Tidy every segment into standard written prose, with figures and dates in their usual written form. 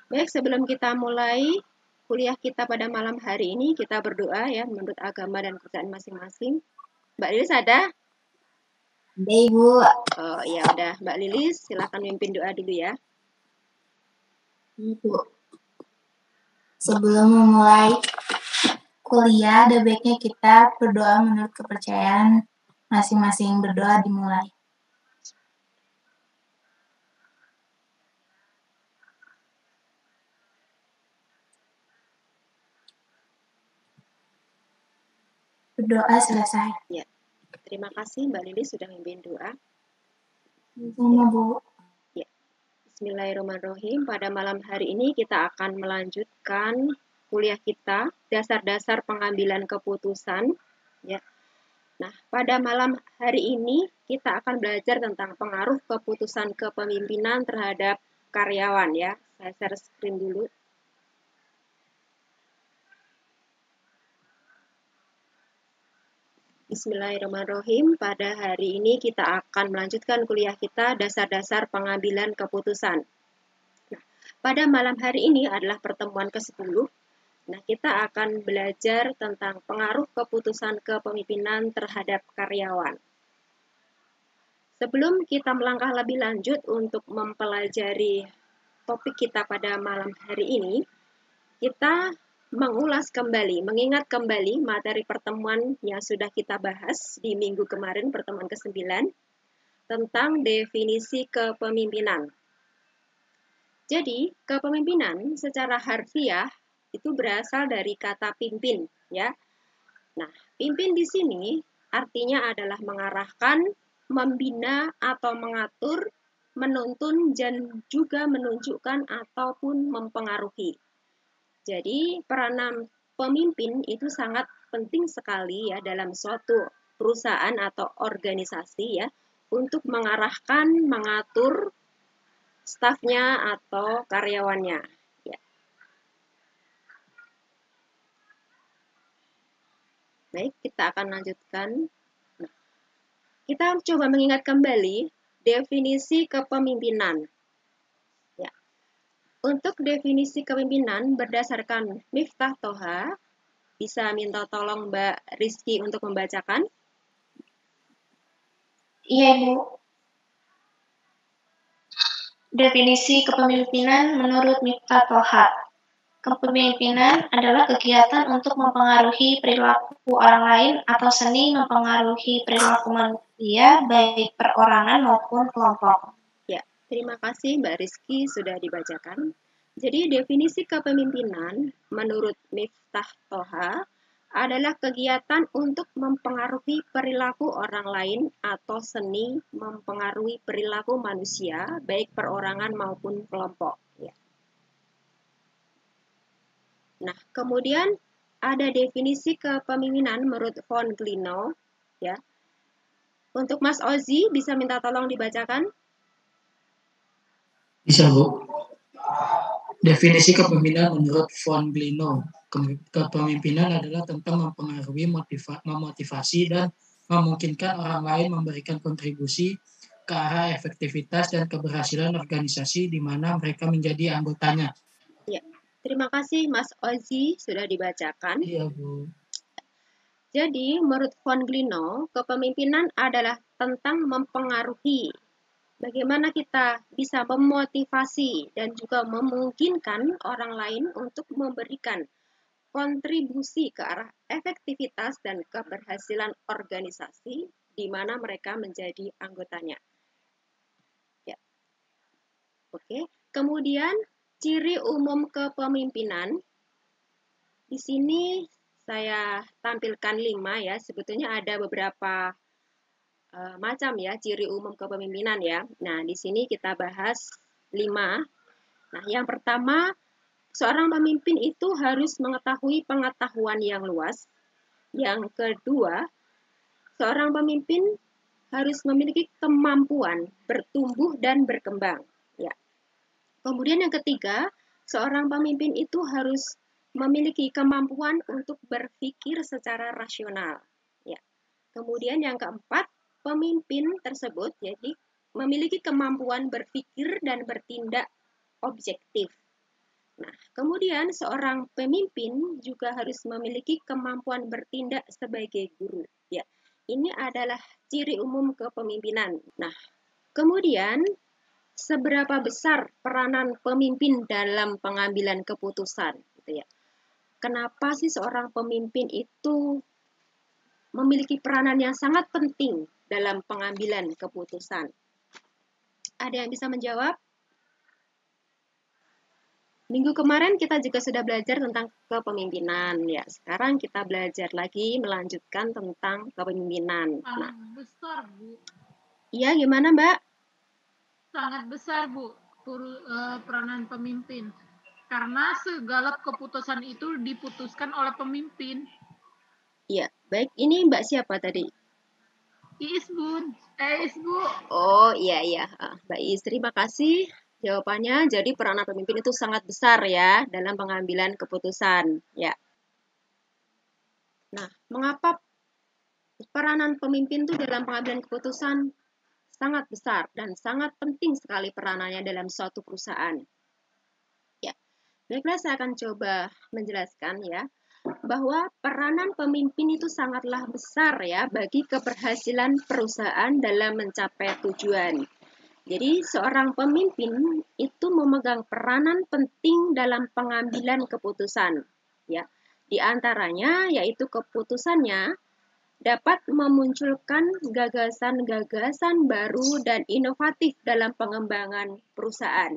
Baik, sebelum kita mulai kuliah kita pada malam hari ini, kita berdoa ya menurut agama dan kepercayaan masing-masing. Mbak Lilis ada? Ada, Ibu. Oh ya udah, Mbak Lilis silakan mimpin doa dulu ya. Ibu. Sebelum memulai kuliah, ada baiknya kita berdoa menurut kepercayaan masing-masing. Berdoa dimulai. Berdoa selesai. Ya, terima kasih Mbak Lilis sudah mimpin doa. Sama, Bu. Ya, Bismillahirrahmanirrahim. Pada malam hari ini kita akan melanjutkan kuliah kita dasar-dasar pengambilan keputusan. Ya. Nah, pada malam hari ini kita akan belajar tentang pengaruh keputusan kepemimpinan terhadap karyawan ya. Saya share screen dulu. Bismillahirrahmanirrahim. Pada hari ini kita akan melanjutkan kuliah kita dasar-dasar pengambilan keputusan. Nah, pada malam hari ini adalah pertemuan ke-10. Nah, kita akan belajar tentang pengaruh keputusan kepemimpinan terhadap karyawan. Sebelum kita melangkah lebih lanjut untuk mempelajari topik kita pada malam hari ini, kita mengulas kembali, mengingat kembali materi pertemuan yang sudah kita bahas di minggu kemarin, pertemuan ke-9, tentang definisi kepemimpinan. Jadi, kepemimpinan secara harfiah itu berasal dari kata pimpin, ya. Nah, pimpin di sini artinya adalah mengarahkan, membina atau mengatur, menuntun dan juga menunjukkan ataupun mempengaruhi. Jadi, peranan pemimpin itu sangat penting sekali ya dalam suatu perusahaan atau organisasi ya untuk mengarahkan, mengatur stafnya atau karyawannya. Ya. Baik, kita akan lanjutkan. Nah, kita coba mengingat kembali definisi kepemimpinan. Ya. Untuk definisi kepemimpinan berdasarkan Miftah Toha, bisa minta tolong Mbak Rizky untuk membacakan? Iya, Ibu. Definisi kepemimpinan menurut Miftah Toha. Kepemimpinan adalah kegiatan untuk mempengaruhi perilaku orang lain atau seni mempengaruhi perilaku manusia, baik perorangan maupun kelompok. Ya, terima kasih Mbak Rizky sudah dibacakan. Jadi definisi kepemimpinan menurut Miftah Toha adalah kegiatan untuk mempengaruhi perilaku orang lain atau seni mempengaruhi perilaku manusia, baik perorangan maupun kelompok. Ya. Nah, kemudian ada definisi kepemimpinan menurut von Glino. Ya. Untuk Mas Ozi, bisa minta tolong dibacakan? Bisa, Bu. Definisi kepemimpinan menurut von Glino. Kepemimpinan adalah tentang mempengaruhi, memotivasi, dan memungkinkan orang lain memberikan kontribusi ke arah efektivitas dan keberhasilan organisasi di mana mereka menjadi anggotanya. Ya, terima kasih Mas Ozi sudah dibacakan. Iya, Bu. Jadi, menurut von Glino, kepemimpinan adalah tentang mempengaruhi. Bagaimana kita bisa memotivasi dan juga memungkinkan orang lain untuk memberikan kontribusi ke arah efektivitas dan keberhasilan organisasi di mana mereka menjadi anggotanya. Ya. Oke. Kemudian ciri umum kepemimpinan. Di sini saya tampilkan 5 ya. Sebetulnya ada beberapa macam ya ciri umum kepemimpinan ya. Nah, di sini kita bahas 5. Nah, yang pertama, seorang pemimpin itu harus mengetahui pengetahuan yang luas. Yang kedua, seorang pemimpin harus memiliki kemampuan bertumbuh dan berkembang. Ya. Kemudian yang ketiga, seorang pemimpin itu harus memiliki kemampuan untuk berpikir secara rasional. Ya. Kemudian yang keempat, pemimpin tersebut jadi memiliki kemampuan berpikir dan bertindak objektif. Nah, kemudian seorang pemimpin juga harus memiliki kemampuan bertindak sebagai guru. Ya, ini adalah ciri umum kepemimpinan. Nah, kemudian seberapa besar peranan pemimpin dalam pengambilan keputusan, gitu ya. Kenapa sih seorang pemimpin itu memiliki peranan yang sangat penting dalam pengambilan keputusan? Ada yang bisa menjawab? Minggu kemarin kita juga sudah belajar tentang kepemimpinan ya. Sekarang kita belajar lagi melanjutkan tentang kepemimpinan. Sangat besar, Bu. Iya, gimana, Mbak? Sangat besar, Bu, peranan pemimpin. Karena segala keputusan itu diputuskan oleh pemimpin. Iya, baik. Ini Mbak siapa tadi? Iis, Bun. Iis, Bu. Oh, iya. Mbak Is, terima kasih jawabannya. Jadi peranan pemimpin itu sangat besar ya dalam pengambilan keputusan. Ya. Nah, mengapa peranan pemimpin itu dalam pengambilan keputusan sangat besar dan sangat penting sekali peranannya dalam suatu perusahaan? Ya, baiklah saya akan coba menjelaskan ya, bahwa peranan pemimpin itu sangatlah besar ya bagi keberhasilan perusahaan dalam mencapai tujuan. Jadi seorang pemimpin itu memegang peranan penting dalam pengambilan keputusan. Ya, di antaranya yaitu keputusannya dapat memunculkan gagasan-gagasan baru dan inovatif dalam pengembangan perusahaan.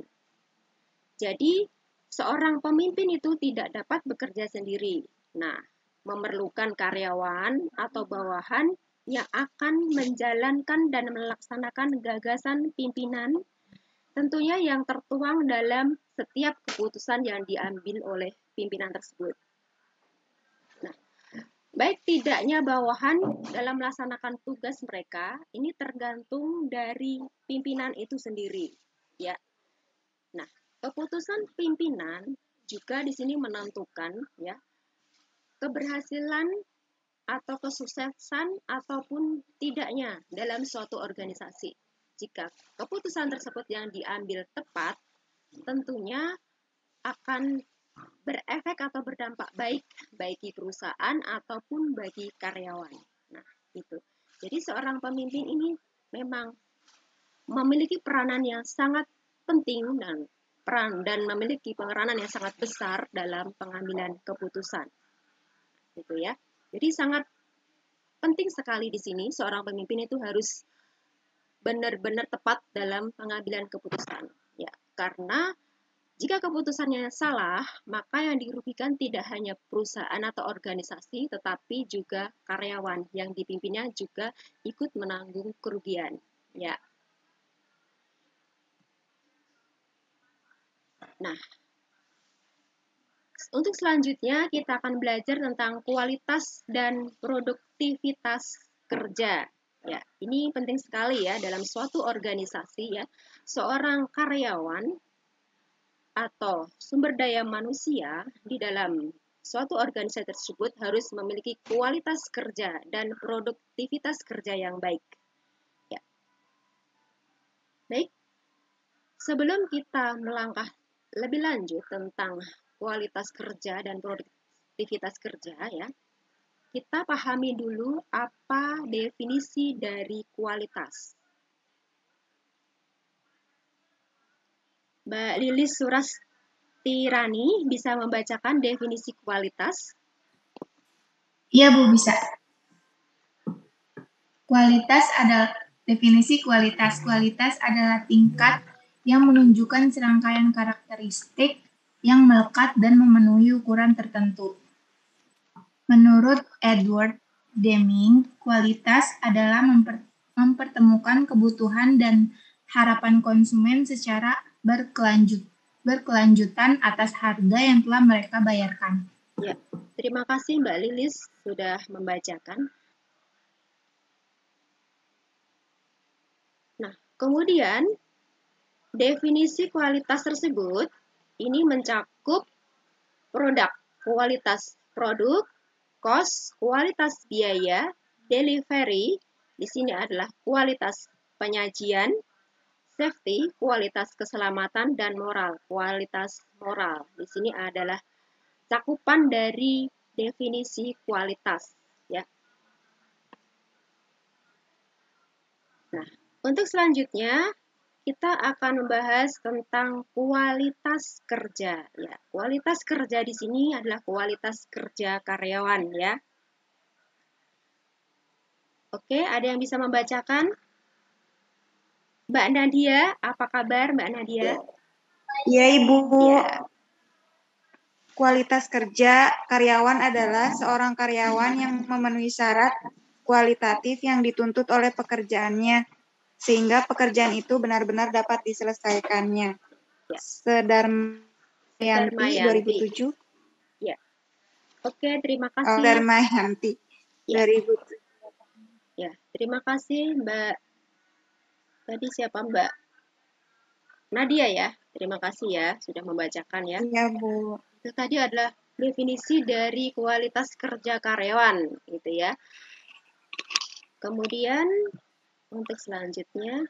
Jadi, seorang pemimpin itu tidak dapat bekerja sendiri. Nah, memerlukan karyawan atau bawahan yang akan menjalankan dan melaksanakan gagasan pimpinan, tentunya yang tertuang dalam setiap keputusan yang diambil oleh pimpinan tersebut. Nah, baik tidaknya bawahan dalam melaksanakan tugas mereka, ini tergantung dari pimpinan itu sendiri. Ya. Nah, keputusan pimpinan juga di sini menentukan ya keberhasilan atau kesuksesan ataupun tidaknya dalam suatu organisasi. Jika keputusan tersebut yang diambil tepat, tentunya akan berefek atau berdampak baik bagi perusahaan ataupun bagi karyawan. Nah, itu. Jadi seorang pemimpin ini memang memiliki peranan yang sangat penting dan memiliki peranan yang sangat besar dalam pengambilan keputusan. Gitu ya. Jadi sangat penting sekali di sini seorang pemimpin itu harus benar-benar tepat dalam pengambilan keputusan. Ya, karena jika keputusannya salah, maka yang dirugikan tidak hanya perusahaan atau organisasi, tetapi juga karyawan yang dipimpinnya juga ikut menanggung kerugian. Ya. Nah, untuk selanjutnya kita akan belajar tentang kualitas dan produktivitas kerja. Ya, ini penting sekali ya dalam suatu organisasi ya. Seorang karyawan atau sumber daya manusia di dalam suatu organisasi tersebut harus memiliki kualitas kerja dan produktivitas kerja yang baik. Ya. Baik, sebelum kita melangkah lebih lanjut tentang kualitas kerja dan produktivitas kerja ya, kita pahami dulu apa definisi dari kualitas. Mbak Lilis Surastirani bisa membacakan definisi kualitas? Iya, Bu, bisa. Definisi kualitas. Kualitas adalah tingkat yang menunjukkan serangkaian karakteristik yang melekat dan memenuhi ukuran tertentu. Menurut Edward Deming, kualitas adalah mempertemukan kebutuhan dan harapan konsumen secara berkelanjutan atas harga yang telah mereka bayarkan. Ya, terima kasih Mbak Lilis sudah membacakan. Nah, kemudian definisi kualitas tersebut ini mencakup produk, kualitas produk, cost, kualitas biaya, delivery, di sini adalah kualitas penyajian, safety, kualitas keselamatan, dan moral. Kualitas moral di sini adalah cakupan dari definisi kualitas, ya. Nah, untuk selanjutnya kita akan membahas tentang kualitas kerja, ya. Kualitas kerja di sini adalah kualitas kerja karyawan, ya. Oke, ada yang bisa membacakan? Mbak Nadia, apa kabar Mbak Nadia? Iya, Ibu. Ya. Kualitas kerja karyawan adalah seorang karyawan yang memenuhi syarat kualitatif yang dituntut oleh pekerjaannya, sehingga pekerjaan itu benar-benar dapat diselesaikannya. Ya. Sedarmayanti 2007. Ya. Oke, terima kasih. Darmayanti Ya. 2007. Ya, terima kasih Mbak. Tadi siapa Mbak? Nadia ya. Terima kasih ya sudah membacakan ya. Iya, Bu. Itu tadi adalah definisi dari kualitas kerja karyawan, gitu ya. Kemudian untuk selanjutnya,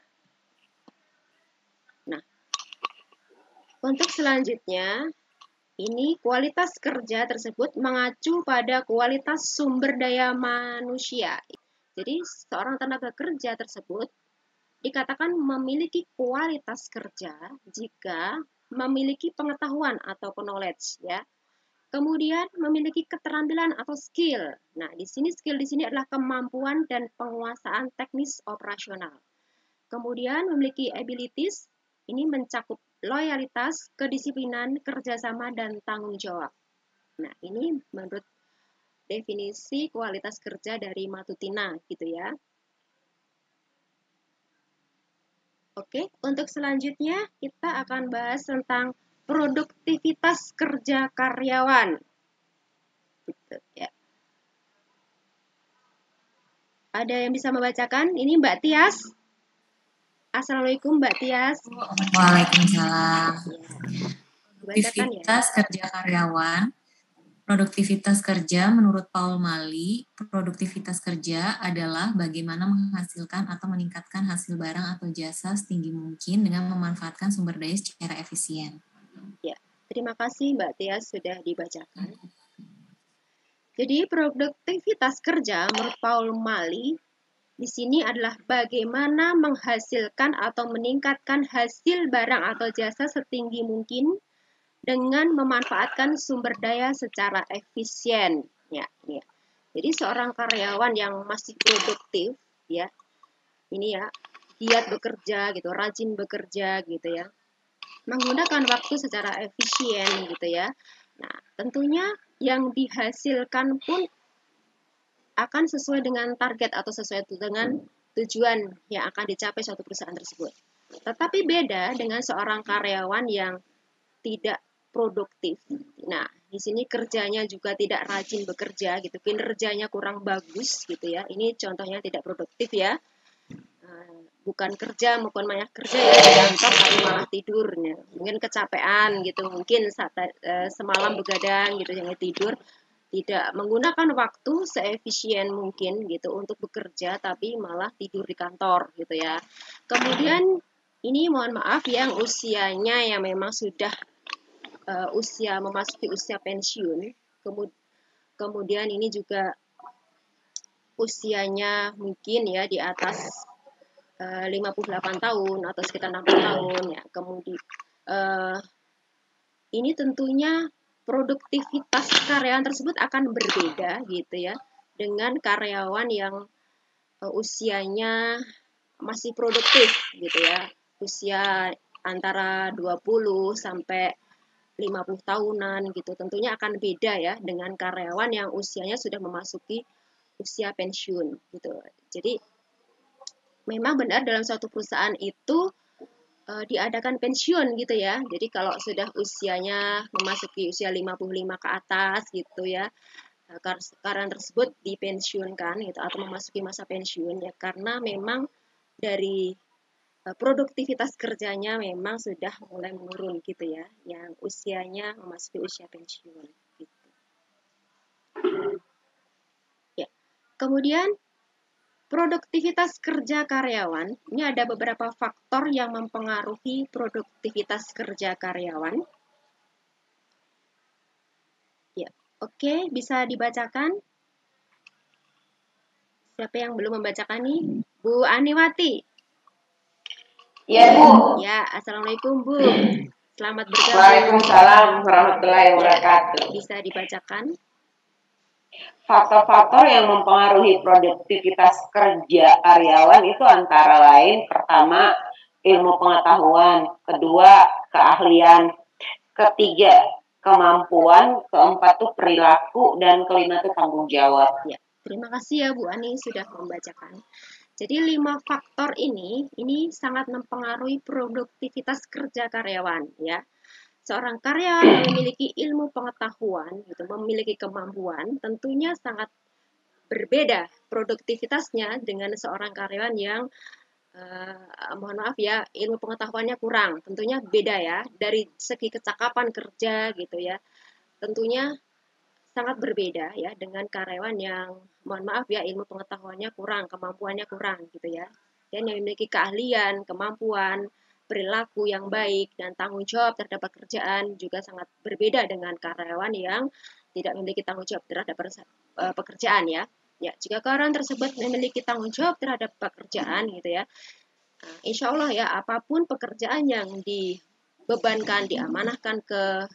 ini kualitas kerja tersebut mengacu pada kualitas sumber daya manusia. Jadi seorang tenaga kerja tersebut dikatakan memiliki kualitas kerja jika memiliki pengetahuan atau knowledge, ya. Kemudian memiliki keterampilan atau skill. Nah, di sini skill di sini adalah kemampuan dan penguasaan teknis operasional. Kemudian memiliki abilities, ini mencakup loyalitas, kedisiplinan, kerjasama, dan tanggung jawab. Nah, ini menurut definisi kualitas kerja dari Matutina, gitu ya. Oke, untuk selanjutnya kita akan bahas tentang produktivitas kerja karyawan. Gitu, ya. Ada yang bisa membacakan? Ini Mbak Tias. Assalamualaikum Mbak Tias. Waalaikumsalam. Produktivitas kerja karyawan. Produktivitas kerja menurut Paul Mali, produktivitas kerja adalah bagaimana menghasilkan atau meningkatkan hasil barang atau jasa setinggi mungkin dengan memanfaatkan sumber daya secara efisien. Ya, terima kasih Mbak Tias sudah dibacakan. Jadi produktivitas kerja menurut Paul Mali di sini adalah bagaimana menghasilkan atau meningkatkan hasil barang atau jasa setinggi mungkin dengan memanfaatkan sumber daya secara efisien. Ya. Jadi seorang karyawan yang masih produktif, ya, ini ya, giat bekerja gitu, rajin bekerja gitu ya, menggunakan waktu secara efisien gitu ya. Nah, tentunya yang dihasilkan pun akan sesuai dengan target atau sesuai dengan tujuan yang akan dicapai suatu perusahaan tersebut. Tetapi beda dengan seorang karyawan yang tidak produktif. Nah, di sini kerjanya juga tidak rajin bekerja gitu, kinerjanya kurang bagus gitu ya. Ini contohnya tidak produktif ya. Bukan kerja maupun banyak kerja ya di kantor tapi malah tidur. Mungkin kecapean gitu, mungkin semalam begadang gitu jangan tidur. Tidak menggunakan waktu seefisien mungkin gitu untuk bekerja tapi malah tidur di kantor gitu ya. Kemudian ini mohon maaf yang usianya yang memang sudah memasuki usia pensiun, kemudian ini juga usianya mungkin ya di atas 58 tahun atau sekitar 60 tahun ya. Kemudian ini tentunya produktivitas karyawan tersebut akan berbeda gitu ya dengan karyawan yang usianya masih produktif gitu ya. Usia antara 20 sampai 50 tahunan gitu. Tentunya akan beda ya dengan karyawan yang usianya sudah memasuki usia pensiun gitu. Jadi memang benar dalam suatu perusahaan itu diadakan pensiun gitu ya. Jadi kalau sudah usianya memasuki usia 55 ke atas gitu ya, karyawan tersebut dipensiunkan gitu atau memasuki masa pensiun ya karena memang dari produktivitas kerjanya memang sudah mulai menurun gitu ya, yang usianya memasuki usia pensiun gitu. Ya. Kemudian produktivitas kerja karyawan, ini ada beberapa faktor yang mempengaruhi produktivitas kerja karyawan. Ya, oke, bisa dibacakan. Siapa yang belum membacakan nih? Bu Aniwati. Iya, Bu. Ya, Assalamualaikum, Bu. Selamat bergabung. Waalaikumsalam warahmatullahi wabarakatuh. Bisa dibacakan. Faktor-faktor yang mempengaruhi produktivitas kerja karyawan itu antara lain, pertama, ilmu pengetahuan, kedua, keahlian, ketiga, kemampuan, keempat tuh perilaku, dan kelima tuh tanggung jawab. Ya, terima kasih ya Bu Ani sudah membacakan. Jadi 5 faktor ini sangat mempengaruhi produktivitas kerja karyawan ya. Seorang karyawan memiliki ilmu pengetahuan, gitu, memiliki kemampuan, tentunya sangat berbeda produktivitasnya dengan seorang karyawan yang mohon maaf ya, ilmu pengetahuannya kurang. Tentunya beda ya, dari segi kecakapan kerja gitu ya. Tentunya sangat berbeda ya dengan karyawan yang mohon maaf ya, ilmu pengetahuannya kurang, kemampuannya kurang gitu ya. Dan yang memiliki keahlian, kemampuan, perilaku yang baik dan tanggung jawab terhadap pekerjaan juga sangat berbeda dengan karyawan yang tidak memiliki tanggung jawab terhadap pekerjaan ya. Ya, jika karyawan tersebut memiliki tanggung jawab terhadap pekerjaan gitu ya, insya Allah ya apapun pekerjaan yang dibebankan, diamanahkan ke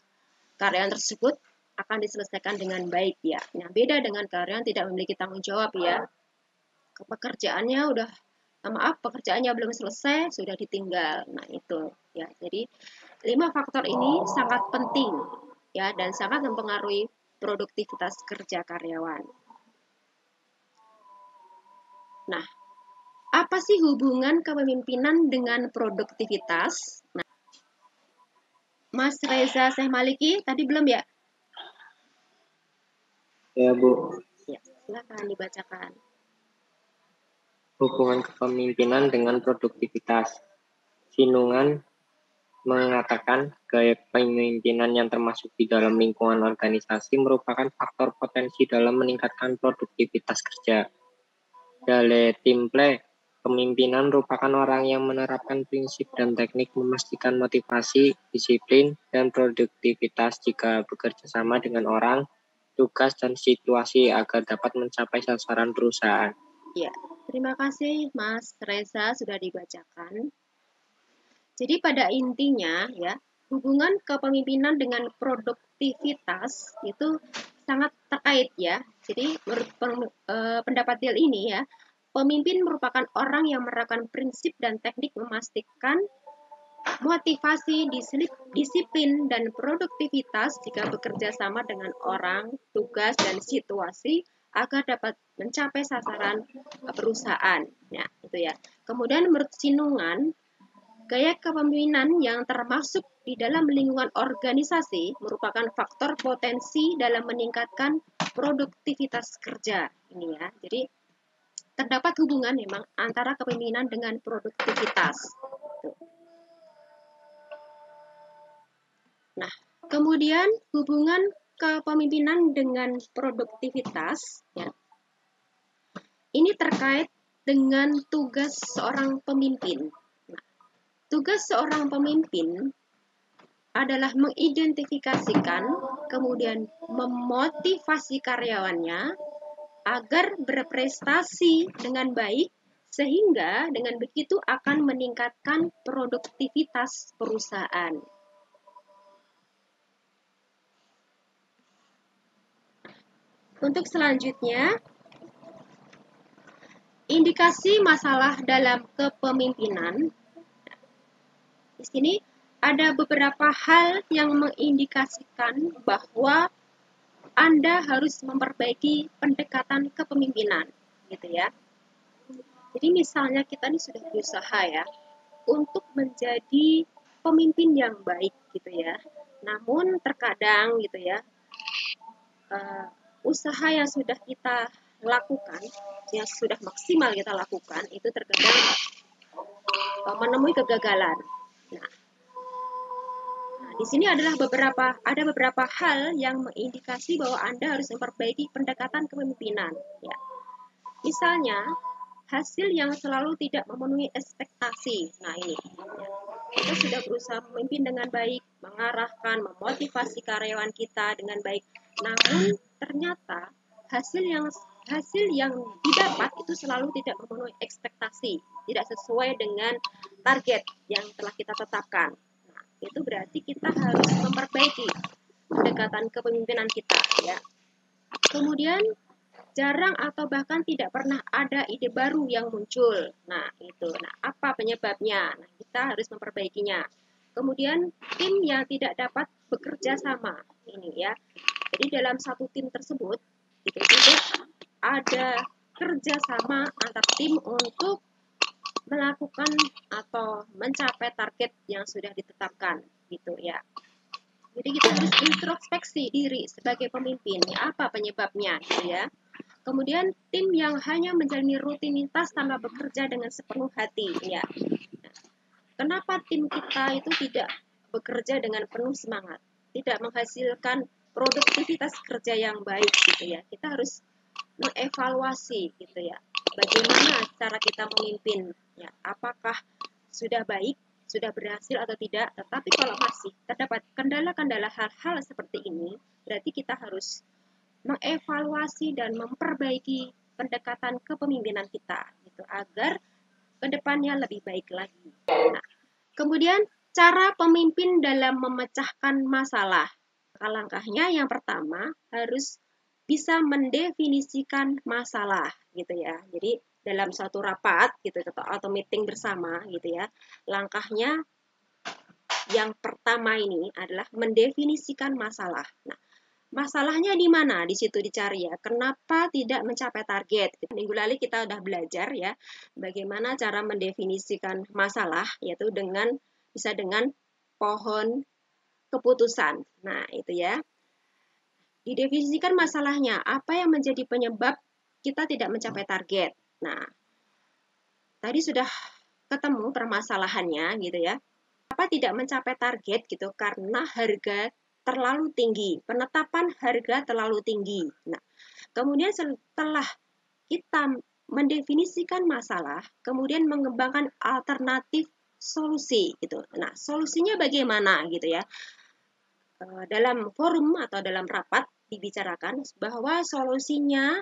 karyawan tersebut akan diselesaikan dengan baik ya. Nah, beda dengan karyawan tidak memiliki tanggung jawab ya. Pekerjaannya udah maaf, pekerjaannya belum selesai, sudah ditinggal. Nah, itu ya. Jadi, 5 faktor ini sangat penting ya dan sangat mempengaruhi produktivitas kerja karyawan. Nah, apa sih hubungan kepemimpinan dengan produktivitas? Nah, Mas Reza Syekh Maliki tadi belum ya? Ya, Bu. Ya, silakan dibacakan. Hubungan kepemimpinan dengan produktivitas. Sinungan mengatakan gaya kepemimpinan yang termasuk di dalam lingkungan organisasi merupakan faktor potensi dalam meningkatkan produktivitas kerja. Dalam Timple, pemimpinan merupakan orang yang menerapkan prinsip dan teknik memastikan motivasi, disiplin, dan produktivitas jika bekerja sama dengan orang, tugas, dan situasi agar dapat mencapai sasaran perusahaan. Ya, terima kasih Mas Reza sudah dibacakan. Jadi pada intinya ya, hubungan kepemimpinan dengan produktivitas itu sangat terkait ya. Jadi menurut pendapat Dale ini ya, pemimpin merupakan orang yang menerapkan prinsip dan teknik memastikan motivasi, disiplin, dan produktivitas jika bekerja sama dengan orang, tugas, dan situasi agar dapat mencapai sasaran perusahaan. Ya, itu ya. Kemudian menurut Sinungan, gaya kepemimpinan yang termasuk di dalam lingkungan organisasi merupakan faktor potensi dalam meningkatkan produktivitas kerja. Ini ya. Jadi terdapat hubungan memang antara kepemimpinan dengan produktivitas. Nah, kemudian hubungan kepemimpinan dengan produktivitas ya. Ini terkait dengan tugas seorang pemimpin. Nah, tugas seorang pemimpin adalah mengidentifikasikan, kemudian memotivasi karyawannya agar berprestasi dengan baik, sehingga dengan begitu akan meningkatkan produktivitas perusahaan. Untuk selanjutnya, indikasi masalah dalam kepemimpinan. Di sini ada beberapa hal yang mengindikasikan bahwa Anda harus memperbaiki pendekatan kepemimpinan, gitu ya. Jadi misalnya kita ini sudah berusaha ya untuk menjadi pemimpin yang baik, gitu ya. Namun terkadang gitu ya, usaha yang sudah kita lakukan, yang sudah maksimal kita lakukan, itu terkadang menemui kegagalan. Nah, di sini adalah beberapa hal yang mengindikasi bahwa Anda harus memperbaiki pendekatan kepemimpinan. Ya. Misalnya, hasil yang selalu tidak memenuhi ekspektasi. Nah ini, kita sudah berusaha memimpin dengan baik, mengarahkan, memotivasi karyawan kita dengan baik. Namun ternyata hasil yang didapat itu selalu tidak memenuhi ekspektasi, tidak sesuai dengan target yang telah kita tetapkan. Nah, itu berarti kita harus memperbaiki pendekatan kepemimpinan kita, ya. Kemudian jarang atau bahkan tidak pernah ada ide baru yang muncul. Nah, itu. Nah, apa penyebabnya? Nah, kita harus memperbaikinya. Kemudian tim yang tidak dapat bekerja sama ini, ya. Jadi dalam satu tim tersebut itu tidak ada kerjasama antar tim untuk melakukan atau mencapai target yang sudah ditetapkan, gitu ya. Jadi kita harus introspeksi diri sebagai pemimpin, ya, apa penyebabnya, gitu ya. Kemudian tim yang hanya menjalani rutinitas tanpa bekerja dengan sepenuh hati, ya. Kenapa tim kita itu tidak bekerja dengan penuh semangat, tidak menghasilkan produktivitas kerja yang baik, gitu ya. Kita harus mengevaluasi, gitu ya. Bagaimana cara kita memimpin, ya. Apakah sudah baik, sudah berhasil atau tidak. Tetapi kalau masih terdapat kendala-kendala hal-hal seperti ini, berarti kita harus mengevaluasi dan memperbaiki pendekatan kepemimpinan kita gitu, agar kedepannya lebih baik lagi. Nah, kemudian cara pemimpin dalam memecahkan masalah. Langkahnya yang pertama harus bisa mendefinisikan masalah gitu ya. Jadi dalam suatu rapat gitu atau meeting bersama gitu ya. Langkahnya yang pertama ini adalah mendefinisikan masalah. Nah, masalahnya di mana? Di situ dicari ya. Kenapa tidak mencapai target? Minggu lalu kita udah belajar ya bagaimana cara mendefinisikan masalah, yaitu bisa dengan pohon keputusan. Nah, itu ya. Didefinisikan masalahnya, apa yang menjadi penyebab kita tidak mencapai target. Nah, tadi sudah ketemu permasalahannya gitu ya. Apa tidak mencapai target gitu karena harga terlalu tinggi, penetapan harga terlalu tinggi. Nah, kemudian setelah kita mendefinisikan masalah, kemudian mengembangkan alternatif solusi gitu. Nah, solusinya bagaimana gitu ya? Dalam forum atau dalam rapat dibicarakan bahwa solusinya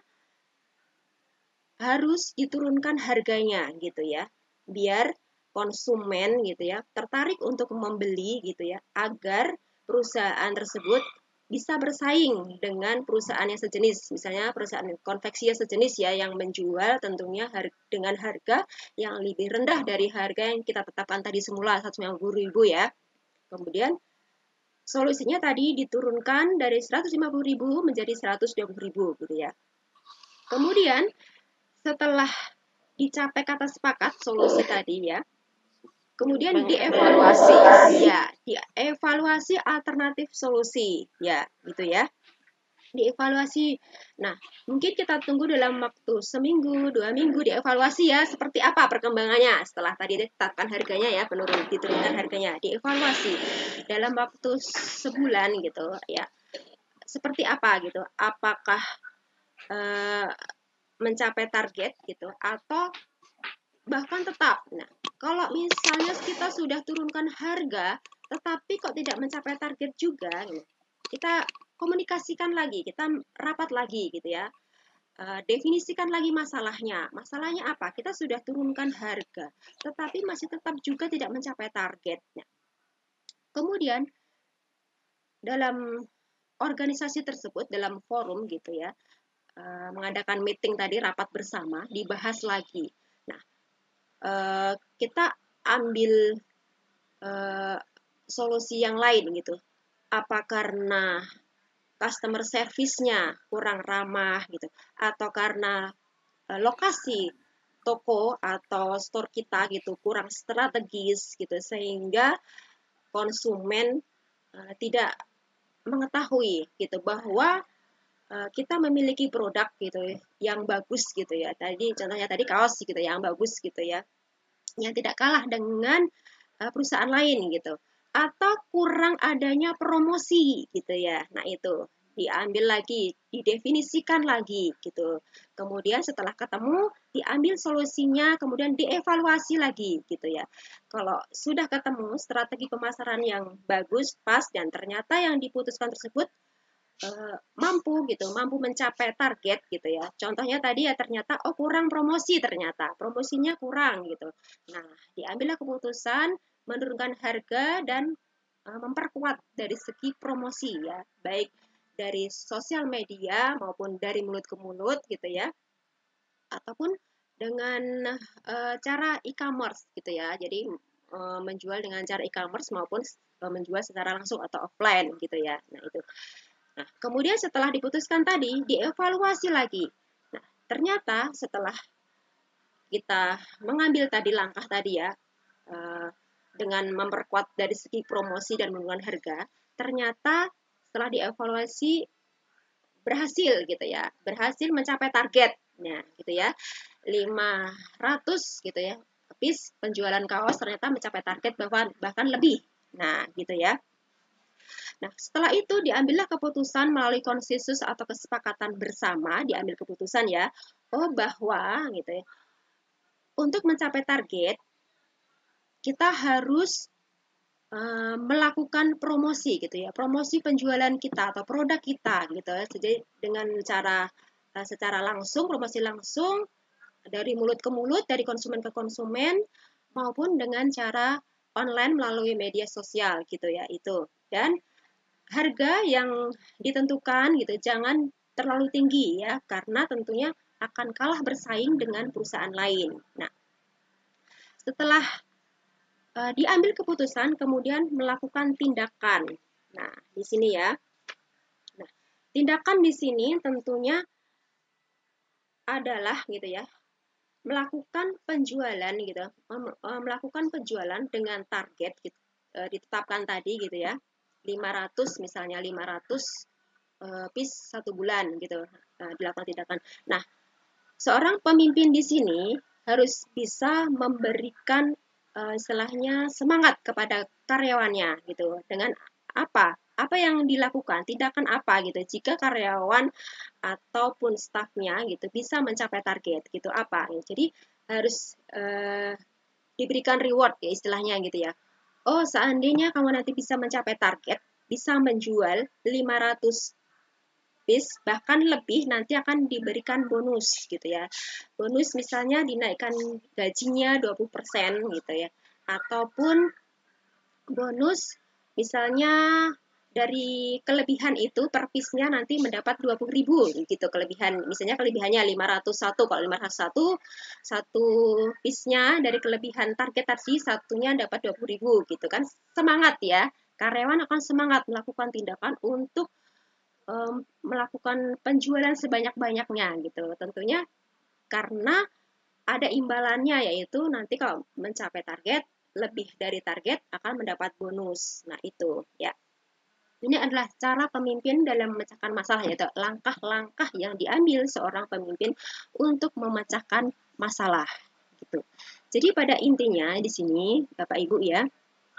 harus diturunkan harganya gitu ya, biar konsumen gitu ya tertarik untuk membeli gitu ya, agar perusahaan tersebut bisa bersaing dengan perusahaan yang sejenis, misalnya perusahaan konveksi yang sejenis ya, yang menjual tentunya dengan harga yang lebih rendah dari harga yang kita tetapkan tadi semula 150.000 ya. Kemudian solusinya tadi diturunkan dari 150.000 menjadi 120.000 gitu ya. Kemudian setelah dicapai kata sepakat solusi tadi ya, kemudian dievaluasi ya, dievaluasi alternatif solusi ya, gitu ya. Dievaluasi. Nah, mungkin kita tunggu dalam waktu seminggu, 2 minggu dievaluasi ya, seperti apa perkembangannya setelah tadi ditetapkan harganya ya, diturunkan harganya, dievaluasi dalam waktu sebulan gitu ya. Seperti apa gitu? Apakah mencapai target gitu atau bahkan tetap. Nah, kalau misalnya kita sudah turunkan harga tetapi kok tidak mencapai target juga, kita komunikasikan lagi, kita rapat lagi gitu ya. Definisikan lagi masalahnya. Masalahnya apa? Kita sudah turunkan harga tetapi masih tetap juga tidak mencapai targetnya. Kemudian dalam organisasi tersebut, dalam forum gitu ya, mengadakan meeting tadi, rapat bersama, dibahas lagi. Nah, kita ambil solusi yang lain gitu. Apa karena customer service-nya kurang ramah gitu, atau karena lokasi toko atau store kita gitu kurang strategis gitu, sehingga konsumen tidak mengetahui gitu bahwa kita memiliki produk gitu yang bagus gitu ya. Tadi contohnya tadi kaos gitu yang bagus gitu ya, yang tidak kalah dengan perusahaan lain gitu, atau kurang adanya promosi gitu ya. Nah, itu diambil lagi, didefinisikan lagi gitu. Kemudian setelah ketemu, diambil solusinya, kemudian dievaluasi lagi gitu ya. Kalau sudah ketemu strategi pemasaran yang bagus, pas, dan ternyata yang diputuskan tersebut mampu mencapai target gitu ya. Contohnya tadi ya ternyata kurang promosi, ternyata promosinya kurang gitu. Nah, diambillah keputusan menurunkan harga dan memperkuat dari segi promosi ya, baik dari sosial media maupun dari mulut ke mulut gitu ya, ataupun dengan cara e-commerce gitu ya. Jadi menjual dengan cara e-commerce maupun menjual secara langsung atau offline gitu ya. Nah, itu. Nah, kemudian setelah diputuskan tadi, dievaluasi lagi. Nah, ternyata setelah kita mengambil tadi langkah tadi ya, dengan memperkuat dari segi promosi dan menurunkan harga, ternyata setelah dievaluasi berhasil gitu ya, berhasil mencapai target. Nah, gitu ya. 500 gitu ya. Piece penjualan kaos ternyata mencapai target bahkan lebih. Nah, gitu ya. Nah, setelah itu diambillah keputusan melalui konsensus atau kesepakatan bersama, diambil keputusan ya, bahwa gitu ya, untuk mencapai target kita harus melakukan promosi gitu ya, promosi penjualan kita atau produk kita gitu ya. Jadi dengan cara secara langsung, promosi langsung dari mulut ke mulut, dari konsumen ke konsumen, maupun dengan cara online melalui media sosial gitu ya itu. Dan harga yang ditentukan gitu jangan terlalu tinggi ya, karena tentunya akan kalah bersaing dengan perusahaan lain. Nah, setelah diambil keputusan, kemudian melakukan tindakan. Nah, di sini ya. Nah, tindakan di sini tentunya adalah gitu ya, melakukan penjualan gitu, melakukan penjualan dengan target gitu, ditetapkan tadi gitu ya, 500 misalnya 500 piece 1 bulan gitu, dilakukan tindakan. Nah, seorang pemimpin di sini harus bisa memberikan istilahnya semangat kepada karyawannya gitu. Dengan apa? Apa yang dilakukan? Tindakan apa gitu? Jika karyawan ataupun stafnya gitu bisa mencapai target gitu apa? Jadi harus diberikan reward ya istilahnya gitu ya. Oh, seandainya kamu nanti bisa mencapai target, bisa menjual 500 piece, bahkan lebih, nanti akan diberikan bonus gitu ya. Bonus misalnya dinaikkan gajinya 20% gitu ya. Ataupun bonus misalnya dari kelebihan itu per piece-nya nanti mendapat 20.000 gitu kelebihan. Misalnya kelebihannya 501, kalau 501 satu piece-nya dari kelebihan target tadi satunya dapat 20.000 gitu kan. Semangat ya. Karyawan akan semangat melakukan tindakan untuk melakukan penjualan sebanyak-banyaknya gitu. Tentunya karena ada imbalannya, yaitu nanti kalau mencapai target, lebih dari target akan mendapat bonus. Nah, itu ya. Ini adalah cara pemimpin dalam memecahkan masalah, yaitu langkah-langkah yang diambil seorang pemimpin untuk memecahkan masalah gitu. Jadi pada intinya di sini Bapak Ibu ya,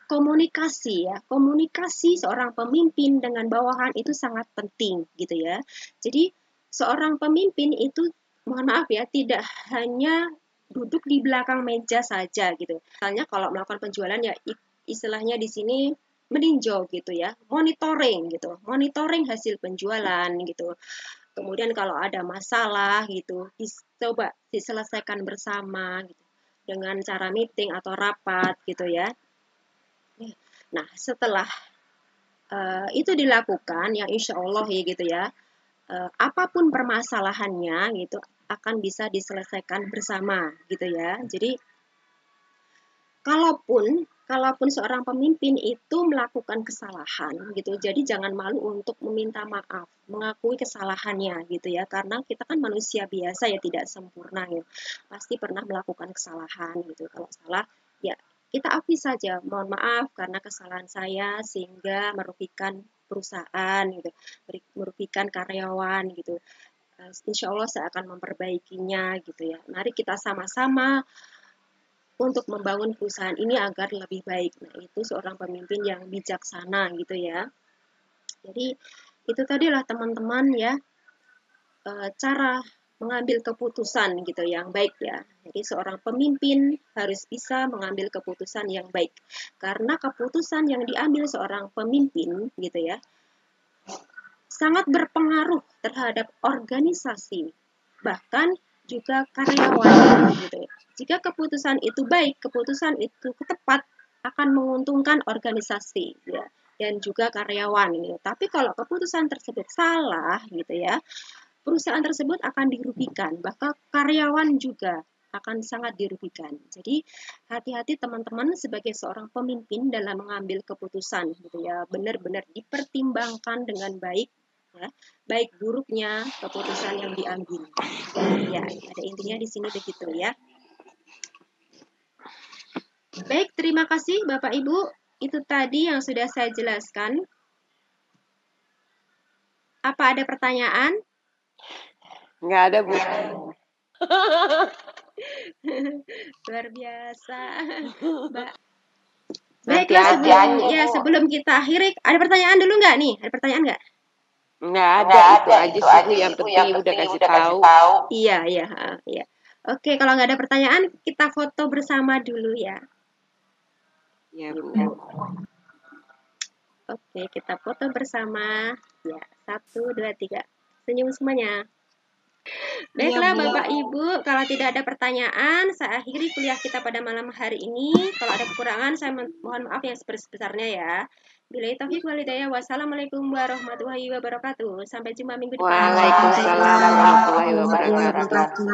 komunikasi ya, komunikasi seorang pemimpin dengan bawahan itu sangat penting gitu ya. Jadi seorang pemimpin itu, mohon maaf ya, tidak hanya duduk di belakang meja saja gitu. Misalnya kalau melakukan penjualan ya istilahnya di sini meninjau gitu ya, monitoring gitu, monitoring hasil penjualan gitu. Kemudian kalau ada masalah gitu, coba diselesaikan bersama gitu dengan cara meeting atau rapat gitu ya. Nah, setelah itu dilakukan, ya insya Allah ya gitu ya, apapun permasalahannya gitu akan bisa diselesaikan bersama gitu ya. Jadi kalaupun seorang pemimpin itu melakukan kesalahan gitu, jadi jangan malu untuk meminta maaf, mengakui kesalahannya gitu ya, karena kita kan manusia biasa ya, tidak sempurna ya, pasti pernah melakukan kesalahan gitu. Kalau salah ya kita akui saja, mohon maaf karena kesalahan saya sehingga merugikan perusahaan gitu, merugikan karyawan gitu. Insya Allah saya akan memperbaikinya gitu ya. Mari kita sama-sama untuk membangun perusahaan ini agar lebih baik. Nah, itu seorang pemimpin yang bijaksana gitu ya. Jadi itu tadilah teman-teman ya, cara mengambil keputusan gitu yang baik ya. Jadi seorang pemimpin harus bisa mengambil keputusan yang baik. Karena keputusan yang diambil seorang pemimpin gitu ya, sangat berpengaruh terhadap organisasi, bahkan juga karyawan gitu ya. Jika keputusan itu baik, keputusan itu tepat, akan menguntungkan organisasi ya dan juga karyawan gitu. Tapi kalau keputusan tersebut salah gitu ya, perusahaan tersebut akan dirugikan, bahkan karyawan juga akan sangat dirugikan. Jadi hati-hati teman-teman sebagai seorang pemimpin dalam mengambil keputusan gitu ya, benar-benar dipertimbangkan dengan baik ya, baik buruknya keputusan yang diambil. Ya, ada intinya di sini begitu ya. Baik, terima kasih Bapak Ibu. Itu tadi yang sudah saya jelaskan. Apa ada pertanyaan? Nggak ada, Bu. Luar biasa, Mbak. Nanti Baiklah, aja, sebelum kita akhiri, ada pertanyaan dulu nggak nih? Ada pertanyaan nggak? Nggak ada, itu aja sih Bu. Yang penting udah kasih tahu. Iya. Oke, kalau nggak ada pertanyaan, kita foto bersama dulu ya. Ya, Bu. Oke, kita foto bersama. Ya, 1, 2, 3. Senyum semuanya. Baiklah Bapak Ibu, kalau tidak ada pertanyaan, saya akhiri kuliah kita pada malam hari ini. Kalau ada kekurangan, saya mohon maaf yang sebesar-besarnya ya. Billahi taufiq wal hidayah. Wassalamualaikum warahmatullahi wabarakatuh. Sampai jumpa minggu depan. Waalaikumsalam warahmatullahi wabarakatuh.